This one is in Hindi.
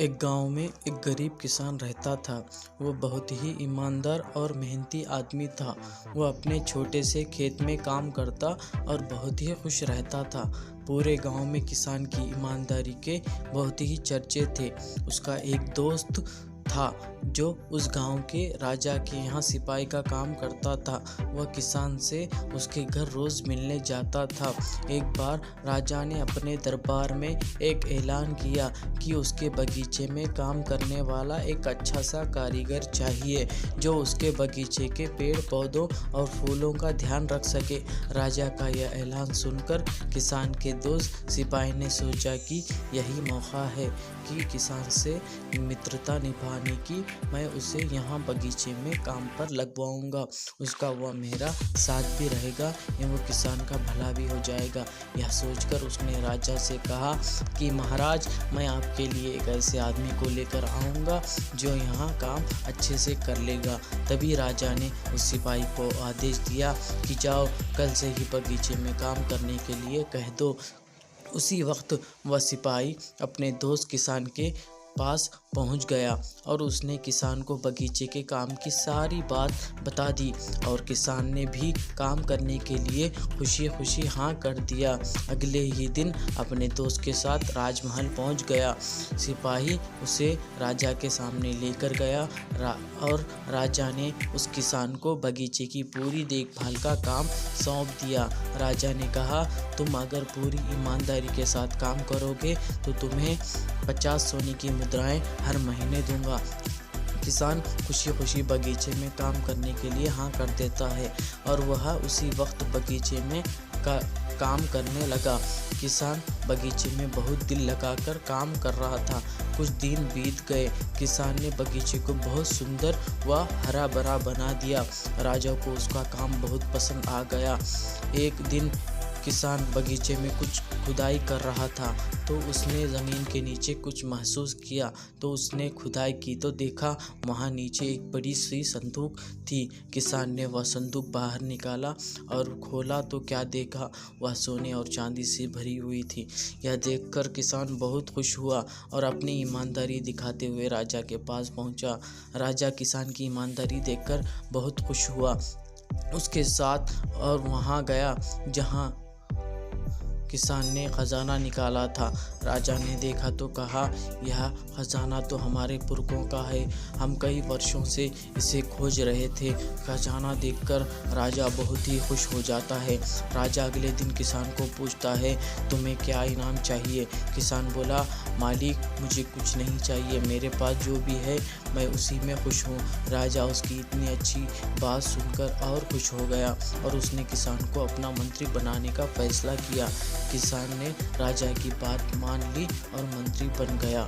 एक गांव में एक गरीब किसान रहता था। वो बहुत ही ईमानदार और मेहनती आदमी था। वो अपने छोटे से खेत में काम करता और बहुत ही खुश रहता था। पूरे गांव में किसान की ईमानदारी के बहुत ही चर्चे थे। उसका एक दोस्त था जो उस गांव के राजा के यहाँ सिपाही का काम करता था। वह किसान से उसके घर रोज मिलने जाता था। एक बार राजा ने अपने दरबार में एक ऐलान किया कि उसके बगीचे में काम करने वाला एक अच्छा सा कारीगर चाहिए जो उसके बगीचे के पेड़ पौधों और फूलों का ध्यान रख सके। राजा का यह ऐलान सुनकर किसान के दोस्त सिपाही ने सोचा कि यही मौका है कि किसान से मित्रता निभाने की। मैं उसे यहाँ बगीचे में काम पर लगवाऊंगा। उसका वह मेरा साथ भी रहेगा एवं वो किसान का भला भी हो जाएगा। यह सोचकर उसने राजा से कहा कि महाराज, मैं आपके लिए एक ऐसे आदमी को लेकर आऊँगा जो यहाँ काम अच्छे से कर लेगा। तभी राजा ने उस सिपाही को आदेश दिया कि जाओ, कल से ही बगीचे में काम करने के लिए कह दो। उसी वक्त वह सिपाही अपने दोस्त किसान के पास पहुंच गया और उसने किसान को बगीचे के काम की सारी बात बता दी और किसान ने भी काम करने के लिए खुशी खुशी हाँ कर दिया। अगले ही दिन अपने दोस्त के साथ राजमहल पहुंच गया। सिपाही उसे राजा के सामने लेकर गया और राजा ने उस किसान को बगीचे की पूरी देखभाल का काम सौंप दिया। राजा ने कहा, तुम अगर पूरी ईमानदारी के साथ काम करोगे तो तुम्हें 50 सोने की मुद्राएं हर महीने दूंगा। किसान खुशी खुशी बगीचे में काम करने के लिए हाँ कर देता है और वह उसी वक्त बगीचे में काम करने लगा। किसान बगीचे में बहुत दिल लगाकर काम कर रहा था। कुछ दिन बीत गए। किसान ने बगीचे को बहुत सुंदर व हरा भरा बना दिया। राजा को उसका काम बहुत पसंद आ गया। एक दिन किसान बगीचे में कुछ खुदाई कर रहा था तो उसने ज़मीन के नीचे कुछ महसूस किया। तो उसने खुदाई की तो देखा वहाँ नीचे एक बड़ी सी संदूक थी। किसान ने वह संदूक बाहर निकाला और खोला तो क्या देखा, वह सोने और चांदी से भरी हुई थी। यह देखकर किसान बहुत खुश हुआ और अपनी ईमानदारी दिखाते हुए राजा के पास पहुँचा। राजा किसान की ईमानदारी देखकर बहुत खुश हुआ उसके साथ और वहाँ गया जहाँ किसान ने खजाना निकाला था। राजा ने देखा तो कहा, यह खजाना तो हमारे पुरखों का है, हम कई वर्षों से इसे खोज रहे थे। खजाना देखकर राजा बहुत ही खुश हो जाता है। राजा अगले दिन किसान को पूछता है, तुम्हें क्या इनाम चाहिए? किसान बोला, मालिक, मुझे कुछ नहीं चाहिए, मेरे पास जो भी है मैं उसी में खुश हूँ। राजा उसकी इतनी अच्छी बात सुनकर और खुश हो गया और उसने किसान को अपना मंत्री बनाने का फैसला किया। किसान ने राजा की बात मान ली और मंत्री बन गया।